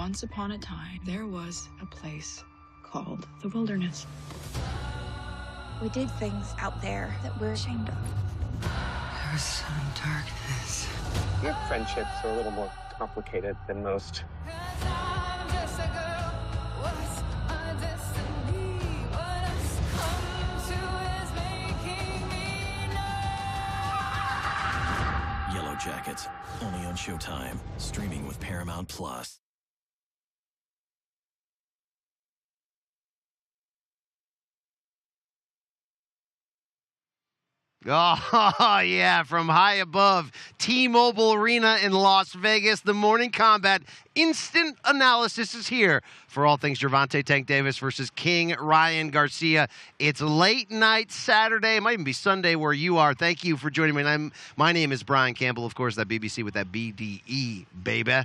Once upon a time, there was a place called the wilderness. We did things out there that we're ashamed of. There was some darkness. Your friendships are a little more complicated than most. Yellow Jackets, only on Showtime, streaming with Paramount Plus. Oh, yeah, from high above T-Mobile Arena in Las Vegas, the Morning Kombat instant analysis is here for all things Gervonta Tank Davis versus King Ryan Garcia. It's late night Saturday. It might even be Sunday where you are. Thank you for joining me. My name is Ryan Campbell, of course, that BBC with that BDE, baby.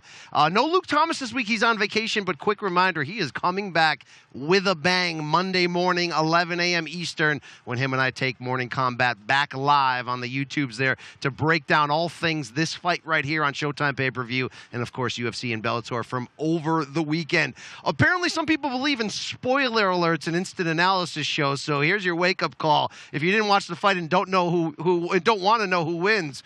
No Luke Thomas this week. He's on vacation, but quick reminder, he is coming back with a bang Monday morning, 11 a.m. Eastern, when him and I take Morning Kombat back live on the YouTubes there to break down all things this fight right here on Showtime pay-per-view, and of course UFC and Bellator from over the weekend. Apparently some people believe in spoiler alerts and instant analysis shows, so here's your wake-up call. If you didn't watch the fight and don't know who don't want to know who wins,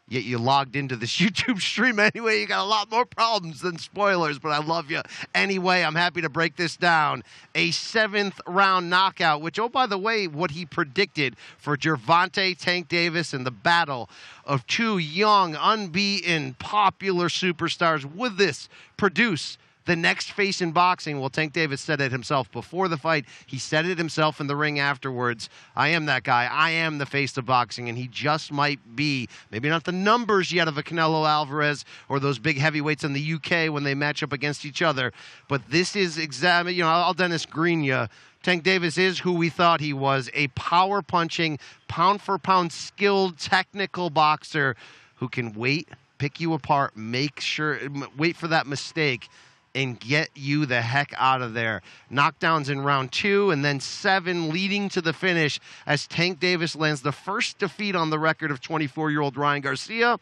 yet you logged into this YouTube stream anyway, you got a lot more problems than spoilers, but I love you anyway. I'm happy to break this down. A 7th round knockout, which, oh, by the way, what he predicted for Gervonta Tank Davis in the battle of two young, unbeaten, popular superstars. Would this produce the next face in boxing? Well, Tank Davis said it himself before the fight. He said it himself in the ring afterwards. I am that guy. I am the face of boxing, and he just might be, maybe not the numbers yet of a Canelo Alvarez or those big heavyweights in the UK when they match up against each other, but this is exactly, I'll Dennis Green you. Tank Davis is who we thought he was, a power-punching, pound-for-pound skilled, technical boxer who can pick you apart, wait for that mistake, and get you the heck out of there. Knockdowns in round 2 and then 7 leading to the finish as Tank Davis lands the first defeat on the record of 24-year-old Ryan Garcia.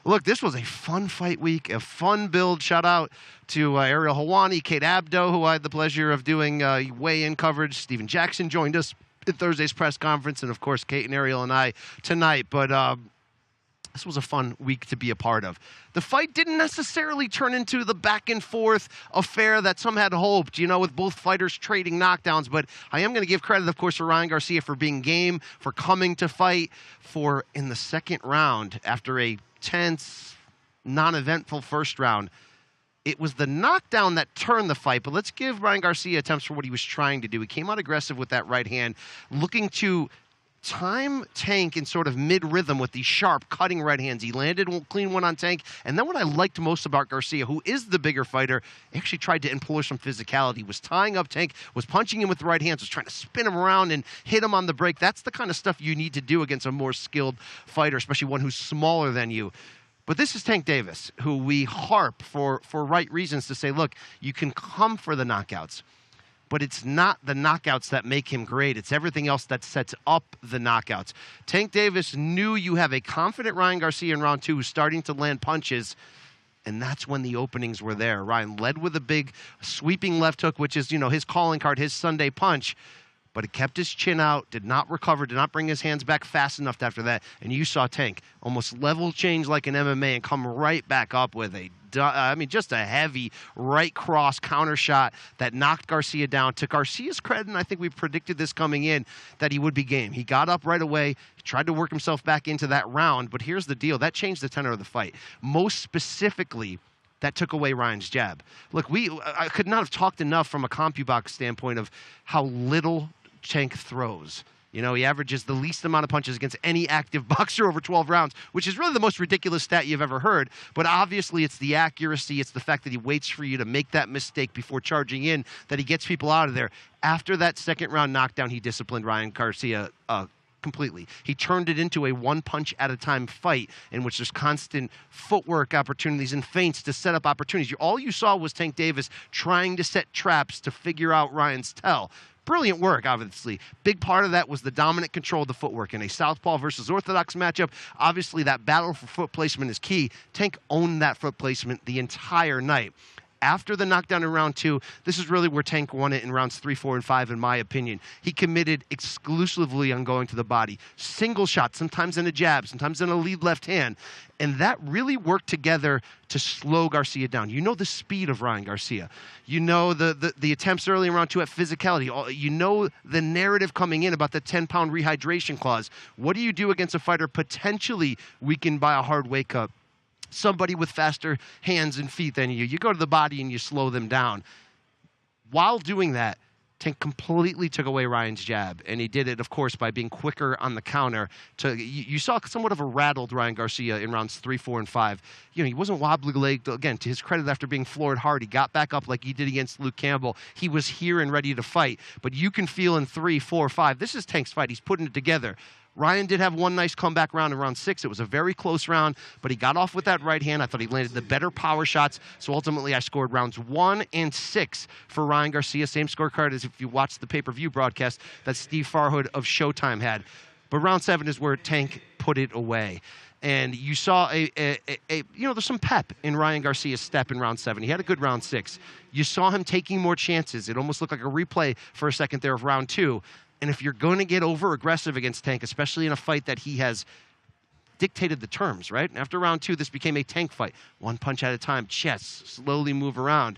Look, this was a fun fight week, a fun build. Shout out to Ariel Helwani, Kate Abdo, who I had the pleasure of doing weigh-in coverage. Stephen Jackson joined us at Thursday's press conference, and of course, Kate and Ariel and I tonight. But this was a fun week to be a part of. The fight didn't necessarily turn into the back-and-forth affair that some had hoped, with both fighters trading knockdowns. But I am going to give credit, of course, to Ryan Garcia for being game, for coming to fight, for in the second round, after a tense, non-eventful first round, it was the knockdown that turned the fight. But let's give Ryan Garcia attempts for what he was trying to do. He came out aggressive with that right hand, looking to time Tank in sort of mid-rhythm with these sharp, cutting right hands. He landed a clean one on Tank. And then what I liked most about Garcia, who is the bigger fighter, actually tried to employ some physicality, was tying up Tank, was punching him with the right hands, was trying to spin him around and hit him on the break. That's the kind of stuff you need to do against a more skilled fighter, especially one who's smaller than you. But this is Tank Davis, who we harp for right reasons to say, look, you can come for the knockouts, but it's not the knockouts that make him great. It's everything else that sets up the knockouts. Tank Davis knew you have a confident Ryan Garcia in round 2 who's starting to land punches, and that's when the openings were there. Ryan led with a big sweeping left hook, which is, his calling card, his Sunday punch, but it kept his chin out, did not recover, did not bring his hands back fast enough after that. And you saw Tank almost level change like an MMA and come right back up with just a heavy right cross counter shot that knocked Garcia down. To Garcia's credit, and I think we predicted this coming in, that he would be game. He got up right away, he tried to work himself back into that round, but here's the deal. That changed the tenor of the fight. Most specifically, that took away Ryan's jab. Look, I could not have talked enough from a CompuBox standpoint of how little Tank throws. He averages the least amount of punches against any active boxer over 12 rounds, which is really the most ridiculous stat you've ever heard. But obviously, it's the accuracy. It's the fact that he waits for you to make that mistake before charging in, that he gets people out of there. After that second round knockdown, he disciplined Ryan Garcia completely. He turned it into a one-punch-at-a-time fight in which there's constant footwork opportunities and feints to set up opportunities. All you saw was Tank Davis trying to set traps to figure out Ryan's tell. Brilliant work, obviously. Big part of that was the dominant control of the footwork. In a southpaw versus orthodox matchup, obviously that battle for foot placement is key. Tank owned that foot placement the entire night. After the knockdown in round 2, this is really where Tank won it in rounds 3, 4, and 5, in my opinion. He committed exclusively on going to the body. Single shot, sometimes in a jab, sometimes in a lead left hand. And that really worked together to slow Garcia down. You know the speed of Ryan Garcia. You know the attempts early in round 2 at physicality. You know the narrative coming in about the 10-pound rehydration clause. What do you do against a fighter potentially weakened by a hard wake-up? Somebody with faster hands and feet than you. You go to the body and you slow them down. While doing that, Tank completely took away Ryan's jab, and he did it, of course, by being quicker on the counter. You saw somewhat of a rattled Ryan Garcia in rounds 3, 4, and 5. You know, he wasn't wobbly-legged. Again, to his credit, after being floored hard, he got back up like he did against Luke Campbell. He was here and ready to fight. But you can feel in 3, 4, 5, this is Tank's fight. He's putting it together. Ryan did have one nice comeback round in round 6. It was a very close round, but he got off with that right hand. I thought he landed the better power shots. So ultimately, I scored rounds 1 and 6 for Ryan Garcia. Same scorecard as if you watched the pay-per-view broadcast that Steve Farhood of Showtime had. But round 7 is where Tank put it away. And you saw there's some pep in Ryan Garcia's step in round 7. He had a good round 6. You saw him taking more chances. It almost looked like a replay for a second there of round 2. And if you're going to get over-aggressive against Tank, especially in a fight that he has dictated the terms, right? After round 2, this became a Tank fight. One punch at a time, chest, slowly move around.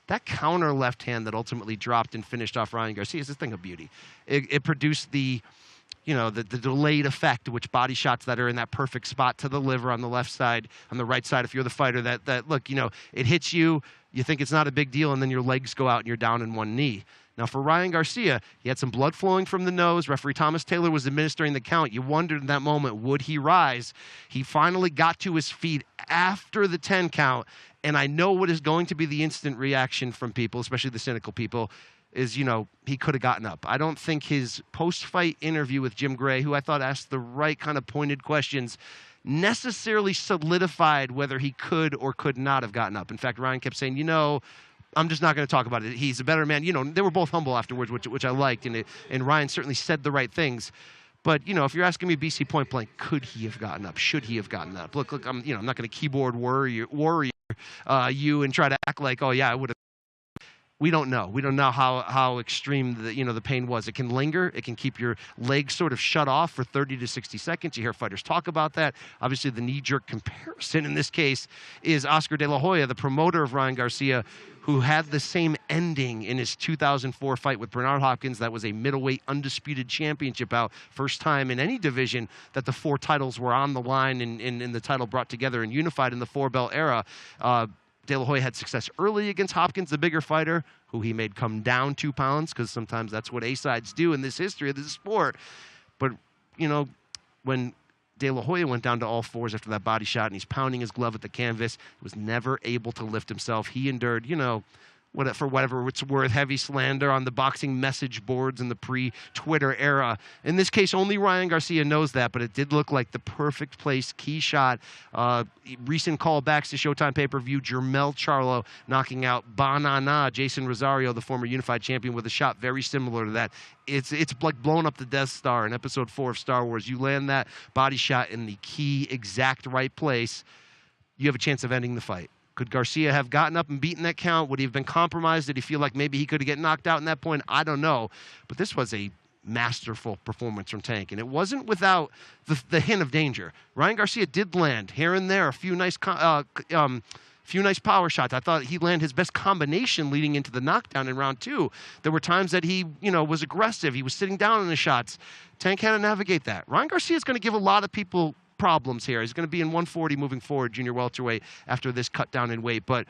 That counter left hand that ultimately dropped and finished off Ryan Garcia is a thing of beauty. It produced the delayed effect, which body shots that are in that perfect spot to the liver on the left side, on the right side, if you're the fighter, that look, it hits you, you think it's not a big deal, and then your legs go out and you're down in one knee. Now, for Ryan Garcia, he had some blood flowing from the nose. Referee Thomas Taylor was administering the count. You wondered in that moment, would he rise? He finally got to his feet after the 10 count, and I know what is going to be the instant reaction from people, especially the cynical people, is, he could have gotten up. I don't think his post-fight interview with Jim Gray, who I thought asked the right kind of pointed questions, necessarily solidified whether he could or could not have gotten up. In fact, Ryan kept saying, I'm just not going to talk about it. He's a better man. They were both humble afterwards, which I liked, and Ryan certainly said the right things. But, if you're asking me BC point blank, could he have gotten up? Should he have gotten up? Look, I'm not going to keyboard warrior you and try to act like, oh, yeah, I would have. We don't know. We don't know how extreme the pain was. It can linger. It can keep your legs sort of shut off for 30 to 60 seconds. You hear fighters talk about that. Obviously, the knee-jerk comparison in this case is Oscar De La Hoya, the promoter of Ryan Garcia, who had the same ending in his 2004 fight with Bernard Hopkins. That was a middleweight undisputed championship bout. First time in any division that the 4 titles were on the line and the title brought together and unified in the 4-belt era. De La Hoya had success early against Hopkins, the bigger fighter, who he made come down 2 pounds, because sometimes that's what A-sides do in this history of this sport. But, when De La Hoya went down to all 4s after that body shot, and he's pounding his glove at the canvas, was never able to lift himself. He endured, for whatever it's worth, heavy slander on the boxing message boards in the pre-Twitter era. In this case, only Ryan Garcia knows that, but it did look like the perfect place, key shot. Recent callbacks to Showtime pay-per-view, Jermell Charlo knocking out Banana, Jason Rosario, the former unified champion, with a shot very similar to that. It's like blowing up the Death Star in Episode 4 of Star Wars. You land that body shot in the key, exact right place, you have a chance of ending the fight. Could Garcia have gotten up and beaten that count? Would he have been compromised? Did he feel like maybe he could have get knocked out in that point? I don't know. But this was a masterful performance from Tank, and it wasn't without the hint of danger. Ryan Garcia did land here and there a few nice power shots. I thought he landed his best combination leading into the knockdown in round 2. There were times that he, was aggressive. He was sitting down in the shots. Tank had to navigate that. Ryan Garcia is going to give a lot of people problems here. He's going to be in 140 moving forward, junior welterweight, after this cut down in weight. But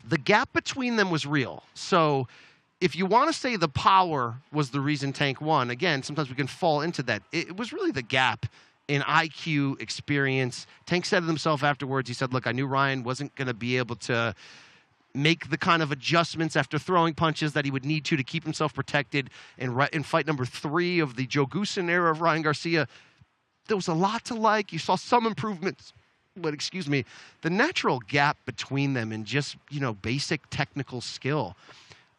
the gap between them was real. So if you want to say the power was the reason Tank won, again, sometimes we can fall into that. It was really the gap in IQ, experience. Tank said to himself afterwards, he said, look, I knew Ryan wasn't going to be able to make the kind of adjustments after throwing punches that he would need to keep himself protected. In fight number 3 of the Joe Goosen era of Ryan Garcia, there was a lot to like. You saw some improvements, but the natural gap between them in just, basic technical skill.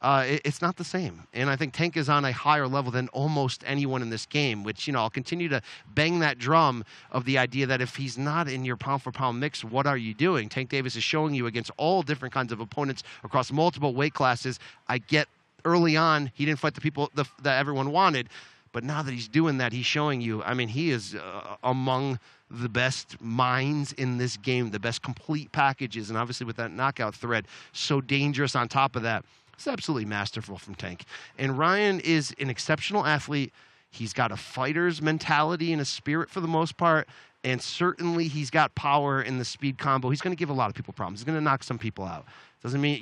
it's not the same. And I think Tank is on a higher level than almost anyone in this game, which, I'll continue to bang that drum of the idea that if he's not in your pound-for-pound mix, what are you doing? Tank Davis is showing you against all different kinds of opponents across multiple weight classes. I get early on he didn't fight the people that everyone wanted, but now that he's doing that, he's showing you, he is among the best minds in this game, the best complete packages, and obviously with that knockout threat, so dangerous on top of that. It's absolutely masterful from Tank. And Ryan is an exceptional athlete. He's got a fighter's mentality and a spirit for the most part, and certainly he's got power in the speed combo. He's going to give a lot of people problems. He's going to knock some people out. Doesn't mean,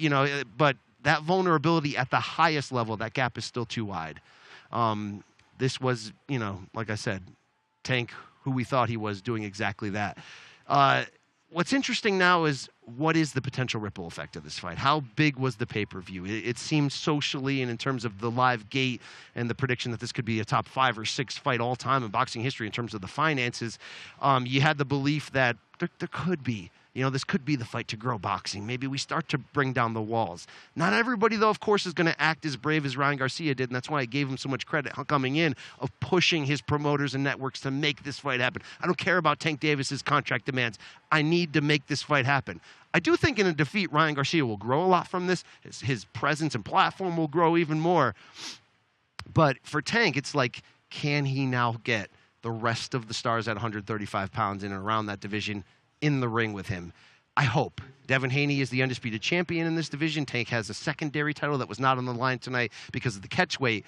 but that vulnerability at the highest level, that gap is still too wide. This was, like I said, Tank, who we thought he was, doing exactly that. What's interesting now is what is the potential ripple effect of this fight? How big was the pay-per-view? It seems socially and in terms of the live gate and the prediction that this could be a top 5 or 6 fight all time in boxing history in terms of the finances. You had the belief that there could be, this could be the fight to grow boxing. Maybe we start to bring down the walls. Not everybody, though, of course, is going to act as brave as Ryan Garcia did, and that's why I gave him so much credit coming in of pushing his promoters and networks to make this fight happen. I don't care about Tank Davis's contract demands. I need to make this fight happen. I do think in a defeat, Ryan Garcia will grow a lot from this. His presence and platform will grow even more. But for Tank, it's like, can he now get the rest of the stars at 135 pounds in and around that division in the ring with him? I hope. Devin Haney is the undisputed champion in this division. Tank has a secondary title that was not on the line tonight because of the catch weight.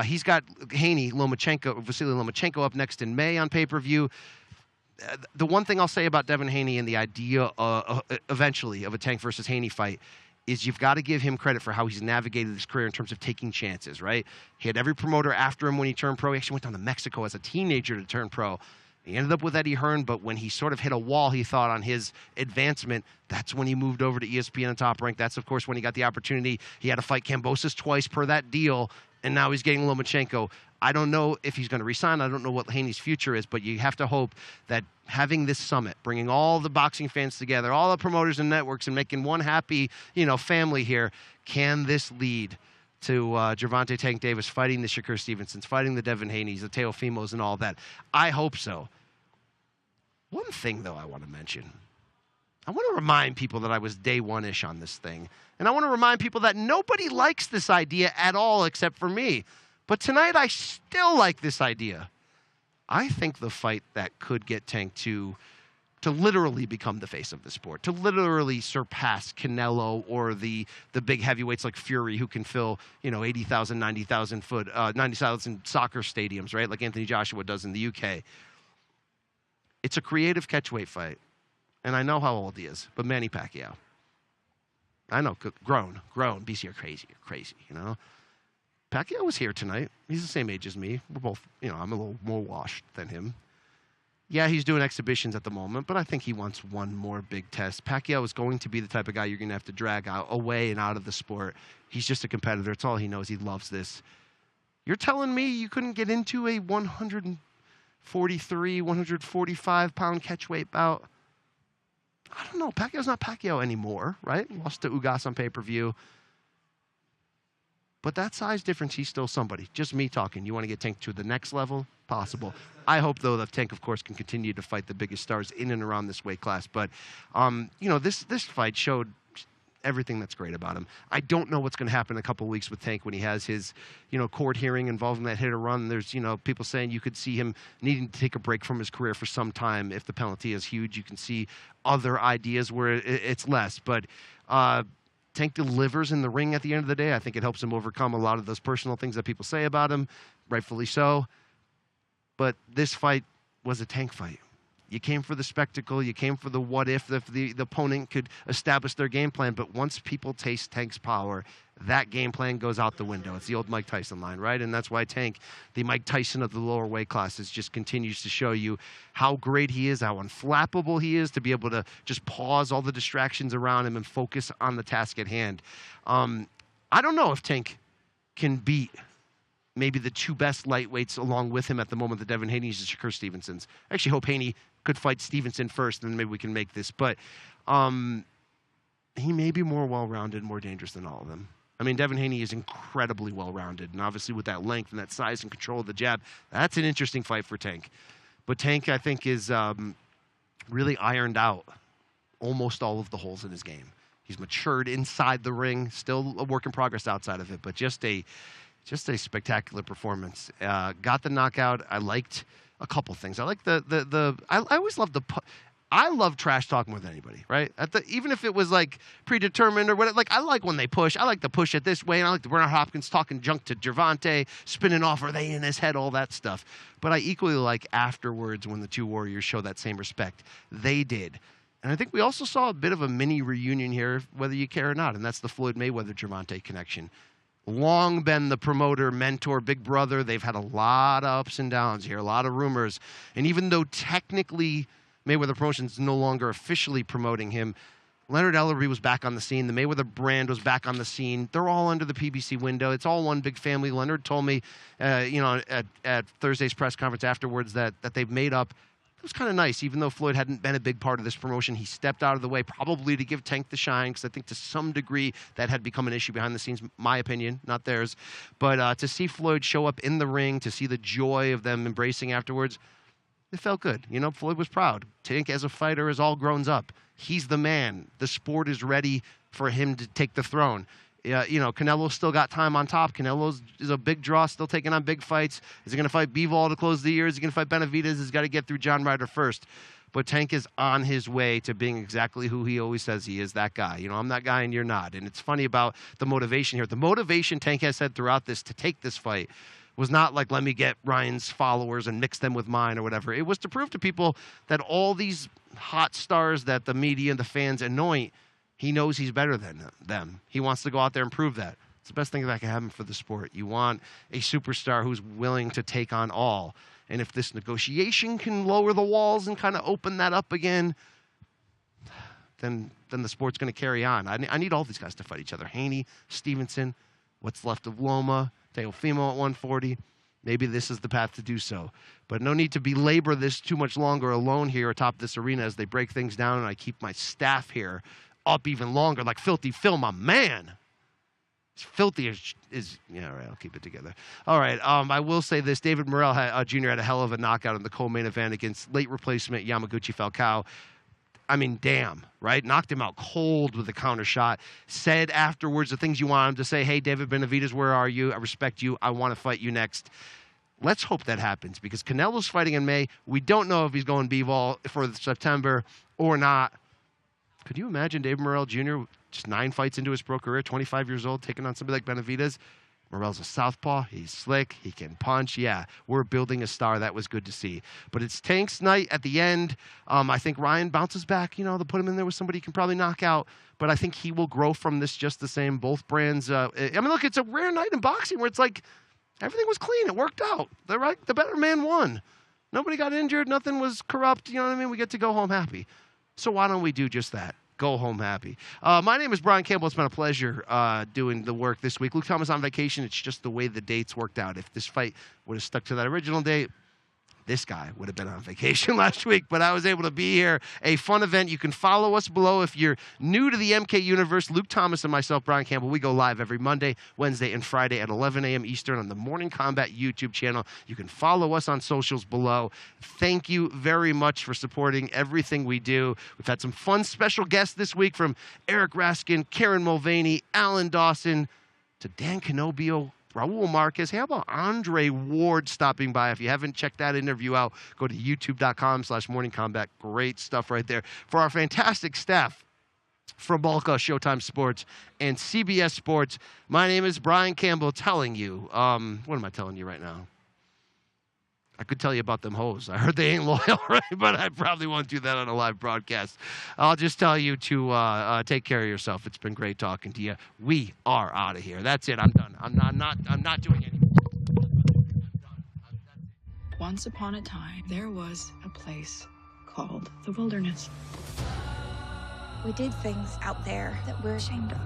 He's got Vasily Lomachenko up next in May on pay-per-view. The one thing I'll say about Devin Haney and the idea eventually of a Tank versus Haney fight is you've got to give him credit for how he's navigated his career in terms of taking chances, right? He had every promoter after him when he turned pro. He actually went down to Mexico as a teenager to turn pro. He ended up with Eddie Hearn, but when he sort of hit a wall, he thought, on his advancement, that's when he moved over to ESPN and Top Rank. That's, of course, when he got the opportunity. He had to fight Kambosos twice per that deal, and now he's getting Lomachenko. I don't know if he's going to resign. I don't know what Haney's future is, but you have to hope that having this summit, bringing all the boxing fans together, all the promoters and networks, and making one happy, family here, can this lead to Gervonta Tank Davis fighting the Shakur Stevensons, fighting the Devin Haneys, the Teofimos, and all that? I hope so. One thing, though, I want to mention. I want to remind people that I was day one-ish on this thing. And I want to remind people that nobody likes this idea at all except for me. But tonight, I still like this idea. I think the fight that could get Tank to literally become the face of the sport, to literally surpass Canelo or the big heavyweights like Fury, who can fill 80,000, 90,000 soccer stadiums, right, like Anthony Joshua does in the UK. It's a creative catchweight fight, and I know how old he is, but Manny Pacquiao. I know, grown. BC, you're crazy, Pacquiao was here tonight. He's the same age as me. We're both, I'm a little more washed than him. Yeah, he's doing exhibitions at the moment, but I think he wants one more big test. Pacquiao is going to be the type of guy you're going to have to drag away and out of the sport. He's just a competitor. It's all he knows. He loves this. You're telling me you couldn't get into a 143, 145-pound catchweight bout? I don't know. Pacquiao's not Pacquiao anymore, right? Lost to Ugas on pay-per-view. But that size difference, he's still somebody. Just me talking. You want to get Tank to the next level? Possible. I hope, though, that Tank, of course, can continue to fight the biggest stars in and around this weight class. But, this fight showed everything that's great about him. I don't know what's going to happen in a couple of weeks with Tank when he has his, court hearing involving that hit or run. There's, people saying you could see him needing to take a break from his career for some time. If the penalty is huge, you can see other ideas where it's less. But Tank delivers in the ring at the end of the day. I think it helps him overcome a lot of those personal things that people say about him, rightfully so. But this fight was a Tank fight. You came for the spectacle. You came for the what if the opponent could establish their game plan. But once people taste Tank's power, that game plan goes out the window. It's the old Mike Tyson line, right? And that's why Tank, the Mike Tyson of the lower weight classes, just continues to show you how great he is, how unflappable he is, to be able to just pause all the distractions around him and focus on the task at hand. I don't know if Tank can beat maybe the two best lightweights along with him at the moment, the Devin Haney's and Shakur Stevensons. I actually hope Haney could fight Stevenson first, and then maybe we can make this. But he may be more well-rounded, more dangerous than all of them. I mean, Devin Haney is incredibly well-rounded, and obviously with that length and that size and control of the jab, that's an interesting fight for Tank. But Tank, I think, is really ironed out almost all of the holes in his game. He's matured inside the ring, still a work in progress outside of it, but just a spectacular performance. Got the knockout. I liked a couple things. I like I always love I love trash talk more than anybody, right? Even if it was like predetermined or whatever, like I like when they push. I like to push it this way, and I like the Bernard Hopkins talking junk to Gervonta, spinning off, are they in his head, all that stuff. But I equally like afterwards when the two warriors show that same respect. They did. And I think we also saw a bit of a mini reunion here, whether you care or not, and that's the Floyd Mayweather-Gervonta connection. Long been the promoter, mentor, big brother. They've had a lot of ups and downs here, a lot of rumors. And even though technically Mayweather Promotions no longer officially promoting him, Leonard Ellerby was back on the scene. The Mayweather brand was back on the scene. They're all under the PBC window. It's all one big family. Leonard told me, at Thursday's press conference afterwards that they've made up. It was kind of nice, even though Floyd hadn't been a big part of this promotion. He stepped out of the way, probably to give Tank the shine, because I think to some degree that had become an issue behind the scenes, my opinion, not theirs. But to see Floyd show up in the ring, to see the joy of them embracing afterwards, it felt good. You know, Floyd was proud. Tank, as a fighter, is all grown up. He's the man. The sport is ready for him to take the throne. Canelo's still got time on top. Canelo is a big draw, still taking on big fights. Is he going to fight Bivol to close the year? Is he going to fight Benavidez? He's got to get through John Ryder first. But Tank is on his way to being exactly who he always says he is, that guy. You know, I'm that guy and you're not. And it's funny about the motivation here. The motivation Tank has said throughout this to take this fight was not like, let me get Ryan's followers and mix them with mine or whatever. It was to prove to people that all these hot stars that the media and the fans anoint, he knows he's better than them. He wants to go out there and prove that. It's the best thing that can happen for the sport. You want a superstar who's willing to take on all. And if this negotiation can lower the walls and kind of open that up again, then the sport's going to carry on. I need all these guys to fight each other. Haney, Stevenson, what's left of Loma, Teofimo at 140. Maybe this is the path to do so. But no need to belabor this too much longer alone here atop this arena as they break things down, and I keep my staff here up even longer, like Filthy Phil, my man. Filthy is yeah, all right, I'll keep it together. All right, I will say this. David Morrell Jr. had a hell of a knockout in the co-main event against late replacement Yamaguchi Falcao. I mean, damn, right? Knocked him out cold with a counter shot. Said afterwards the things you want him to say. Hey, David Benavidez, where are you? I respect you. I want to fight you next. Let's hope that happens because Canelo's fighting in May. We don't know if he's going Bivol for September or not. Could you imagine David Morrell Jr., just 9 fights into his pro career, 25 years old, taking on somebody like Benavidez? Morrell's a southpaw. He's slick. He can punch. Yeah, we're building a star. That was good to see. But it's Tank's night at the end. I think Ryan bounces back. You know, they'll put him in there with somebody he can probably knock out. But I think he will grow from this just the same. Both brands. I mean, look, it's a rare night in boxing where it's like everything was clean. It worked out. The better man won. Nobody got injured. Nothing was corrupt. You know what I mean? We get to go home happy. So why don't we do just that? Go home happy. My name is Brian Campbell. It's been a pleasure doing the work this week. Luke Thomas on vacation. It's just the way the dates worked out. If this fight would have stuck to that original date, this guy would have been on vacation last week, but I was able to be here. A fun event. You can follow us below if you're new to the MK universe. Luke Thomas and myself, Brian Campbell, we go live every Monday, Wednesday, and Friday at 11 a.m. Eastern on the Morning Combat YouTube channel. You can follow us on socials below. Thank you very much for supporting everything we do. We've had some fun special guests this week from Eric Raskin, Karen Mulvaney, Alan Dawson, to Dan Canobio, Raul Marquez. How about Andre Ward stopping by? If you haven't checked that interview out, go to youtube.com/morningcombat. Great stuff right there. For our fantastic staff from Balka, Showtime Sports, and CBS Sports, my name is Brian Campbell telling you, what am I telling you right now? I could tell you about them hoes. I heard they ain't loyal, right? But I probably won't do that on a live broadcast. I'll just tell you to take care of yourself. It's been great talking to you. We are out of here. That's it. I'm done. I'm not doing anything. Once upon a time, there was a place called the Wilderness. We did things out there that we're ashamed of.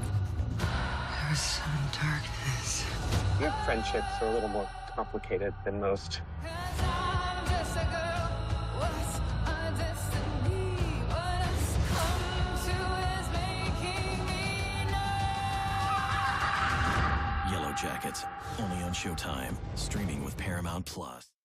There was some darkness. Your friendships are a little more complicated than most. Jackets, only on Showtime, streaming with Paramount Plus.